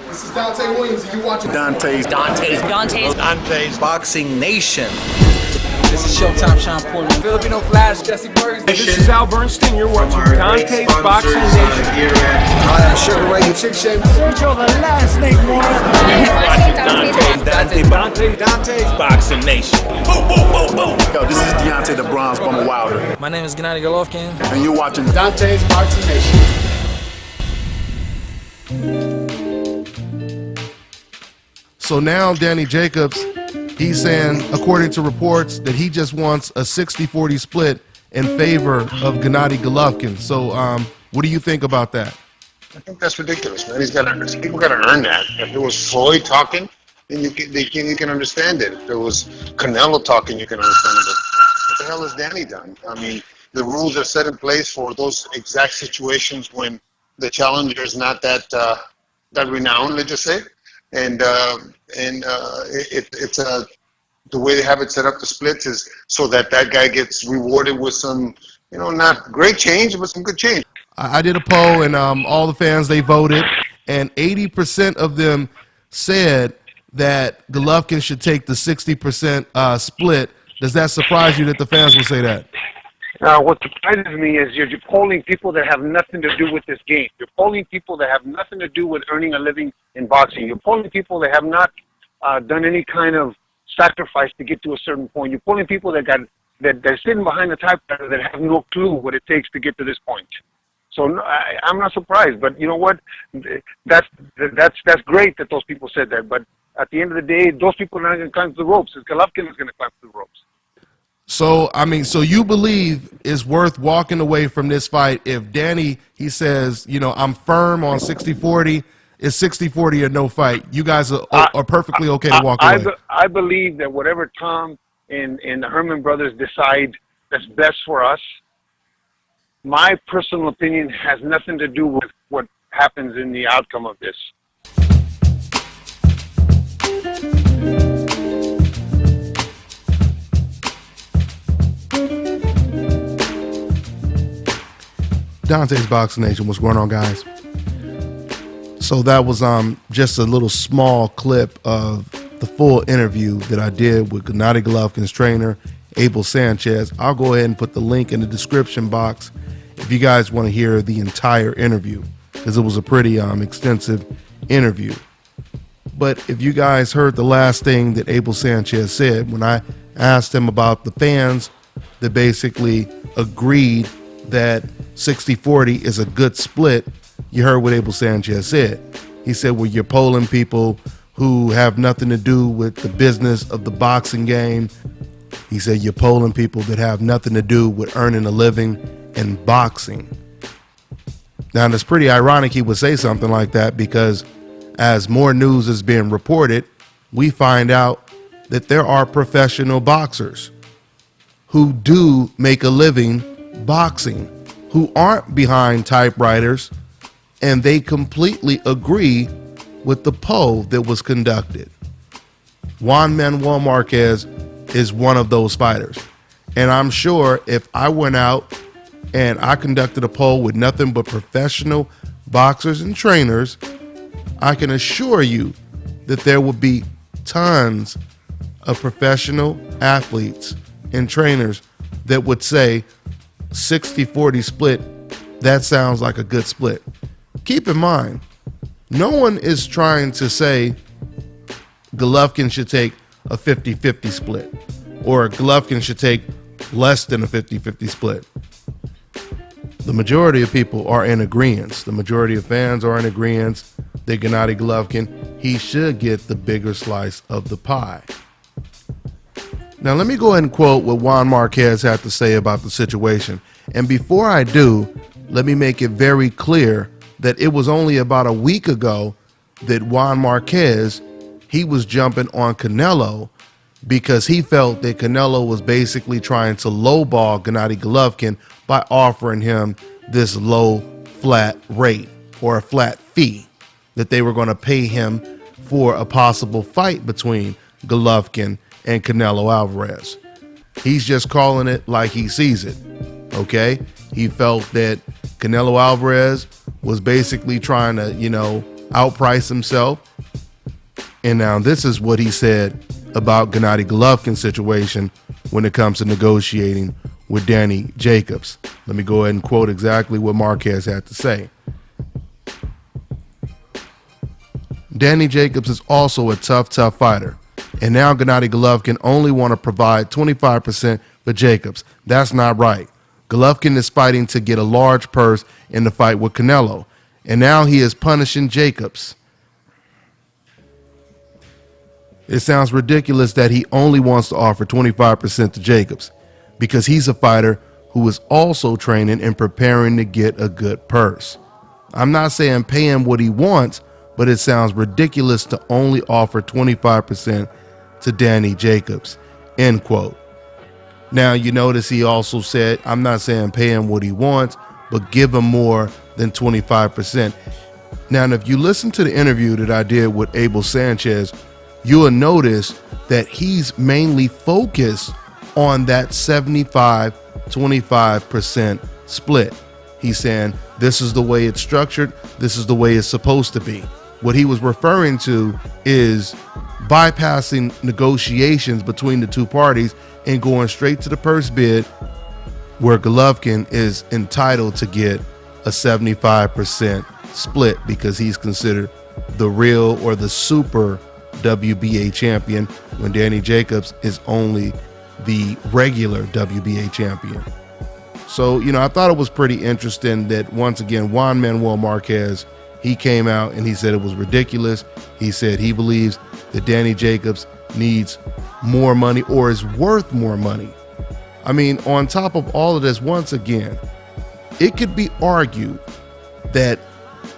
This is Dante Williams, and you're watching Dante's Boxing Nation. This is Showtime Sean Portland. Filipino Flash, Jesse Burgers. This is Al Bernstein. You're watching Dante's Boxing Nation. Hi, I'm Sugar Ray, the Chick Shape. Sergio, the last name, more. Dante's Boxing Nation. Boom, boom, boom, boom. Yo, this is Deontay the Bronze Bomber Wilder. My name is Gennady Golovkin. And you're watching Dante's Boxing Nation. So now Danny Jacobs, he's saying, according to reports, that he just wants a 60-40 split in favor of Gennady Golovkin. So what do you think about that? I think that's ridiculous, man. People got to earn that. If it was Floyd talking, then you can understand it. If it was Canelo talking, you can understand it. But what the hell has Danny done? I mean, the rules are set in place for those exact situations when the challenger is not that renowned, let's just say, and it's the way they have it set up, the splits is so that guy gets rewarded with some, not great change, but some good change. I did a poll, and all the fans, they voted, and 80% of them said that Golovkin should take the 60% split. Does that surprise you that the fans would say that? What surprises me is you're polling people that have nothing to do with this game. You're polling people that have nothing to do with earning a living in boxing. You're polling people that have not done any kind of sacrifice to get to a certain point. You're polling people they're sitting behind the typewriter that have no clue what it takes to get to this point. So no, I'm not surprised. But you know what? That's great that those people said that. But at the end of the day, those people are not going to climb the ropes. Golovkin is going to climb the ropes. So, I mean, so you believe it's worth walking away from this fight if Danny, he says, I'm firm on 60-40, it's 60-40 or no fight. You guys are perfectly okay to walk away. I believe that whatever Tom and the Herman brothers decide that's best for us, my personal opinion has nothing to do with what happens in the outcome of this. Dante's Boxing Nation, what's going on, guys? So that was just a little small clip of the full interview that I did with Gennady Golovkin's trainer, Abel Sanchez. I'll go ahead and put the link in the description box if you guys want to hear the entire interview, because it was a pretty extensive interview. But if you guys heard the last thing that Abel Sanchez said, when I asked him about the fans that basically agreed that 60-40 is a good split, you heard what Abel Sanchez said. He said, well, you're polling people who have nothing to do with the business of the boxing game. He said, you're polling people that have nothing to do with earning a living in boxing. Now, it's pretty ironic he would say something like that, because as more news is being reported, we find out that there are professional boxers who do make a living boxing, who aren't behind typewriters, and they completely agree with the poll that was conducted. Juan Manuel Marquez is one of those fighters, and I'm sure if I went out and I conducted a poll with nothing but professional boxers and trainers, I can assure you that there would be tons of professional athletes and trainers that would say 60-40 split, that sounds like a good split. Keep in mind, no one is trying to say Golovkin should take a 50-50 split or Golovkin should take less than a 50-50 split. The majority of people are in agreement. The majority of fans are in agreement that Gennady Golovkin, he should get the bigger slice of the pie. Now, let me go ahead and quote what Juan Marquez had to say about the situation. And before I do, let me make it very clear that it was only about a week ago that Juan Marquez, he was jumping on Canelo because he felt that Canelo was basically trying to lowball Gennady Golovkin by offering him this low flat rate or a flat fee that they were going to pay him for a possible fight between Golovkin and Canelo Alvarez. He's just calling it like he sees it, okay? He felt that Canelo Alvarez was basically trying to, outprice himself. And now this is what he said about Gennady Golovkin's situation when it comes to negotiating with Danny Jacobs. Let me go ahead and quote exactly what Marquez had to say. Danny Jacobs is also a tough fighter. And now Gennady Golovkin only want to provide 25% for Jacobs. That's not right. Golovkin is fighting to get a large purse in the fight with Canelo. And now he is punishing Jacobs. It sounds ridiculous that he only wants to offer 25% to Jacobs because he's a fighter who is also training and preparing to get a good purse. I'm not saying pay him what he wants, but it sounds ridiculous to only offer 25% to Danny Jacobs, end quote. Now, you notice he also said, I'm not saying pay him what he wants, but give him more than 25%. Now, if you listen to the interview that I did with Abel Sanchez, you will notice that he's mainly focused on that 75-25% split. He's saying, this is the way it's structured. This is the way it's supposed to be. What he was referring to is bypassing negotiations between the two parties and going straight to the purse bid, where Golovkin is entitled to get a 75% split because he's considered the real or the super WBA champion, when Danny Jacobs is only the regular WBA champion. So, I thought it was pretty interesting that once again, Juan Manuel Marquez, he came out and he said it was ridiculous. He said he believes that Danny Jacobs needs more money or is worth more money. I mean, on top of all of this, once again, it could be argued that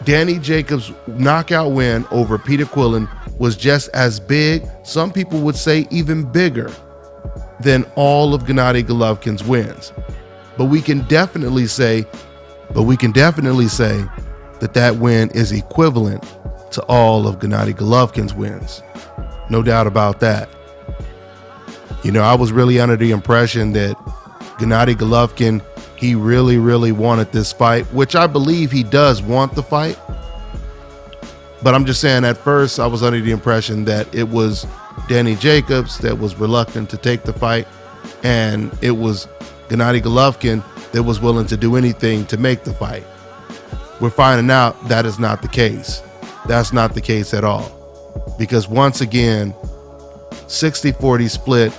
Danny Jacobs' knockout win over Peter Quillin was just as big, some people would say even bigger, than all of Gennady Golovkin's wins. But we can definitely say that that win is equivalent to all of Gennady Golovkin's wins. No doubt about that. I was really under the impression that Gennady Golovkin, he really wanted this fight, which I believe he does want the fight. But I'm just saying, at first I was under the impression that it was Danny Jacobs that was reluctant to take the fight, and it was Gennady Golovkin that was willing to do anything to make the fight. We're finding out that is not the case. That's not the case at all. Because once again, 60-40 split,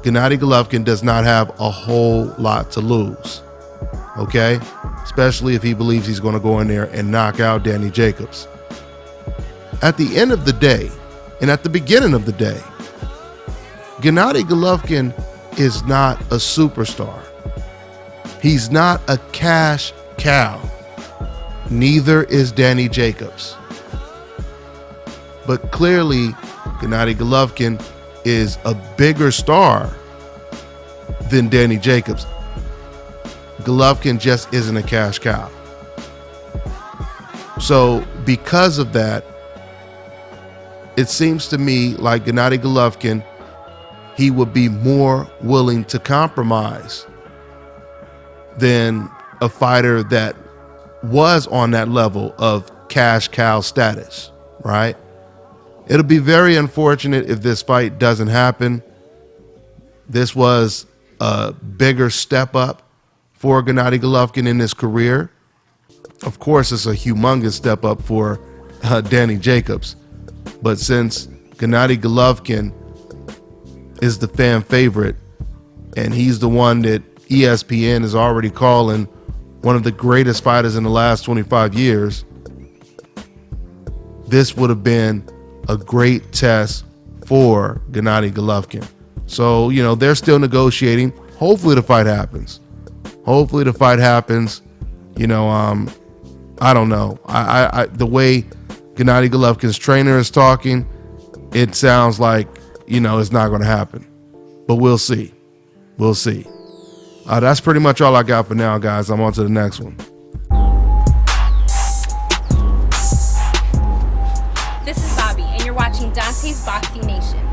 Gennady Golovkin does not have a whole lot to lose. Okay? Especially if he believes he's going to go in there and knock out Danny Jacobs. At the end of the day, and at the beginning of the day, Gennady Golovkin is not a superstar. He's not a cash cow. Neither is Danny Jacobs. But clearly, Gennady Golovkin is a bigger star than Danny Jacobs. Golovkin just isn't a cash cow. So because of that, it seems to me like Gennady Golovkin, he would be more willing to compromise than a fighter that was on that level of cash cow status, right? It'll be very unfortunate if this fight doesn't happen. This was a bigger step up for Gennady Golovkin in his career. Of course, it's a humongous step up for Danny Jacobs. But since Gennady Golovkin is the fan favorite, and he's the one that ESPN is already calling one of the greatest fighters in the last 25 years, this would have been a great test for Gennady Golovkin. So, they're still negotiating. Hopefully the fight happens. I don't know. The way Gennady Golovkin's trainer is talking, it sounds like, it's not going to happen. But we'll see. That's pretty much all I got for now, guys. I'm on to the next one. This is Bobby, and you're watching Dante's Boxing Nation.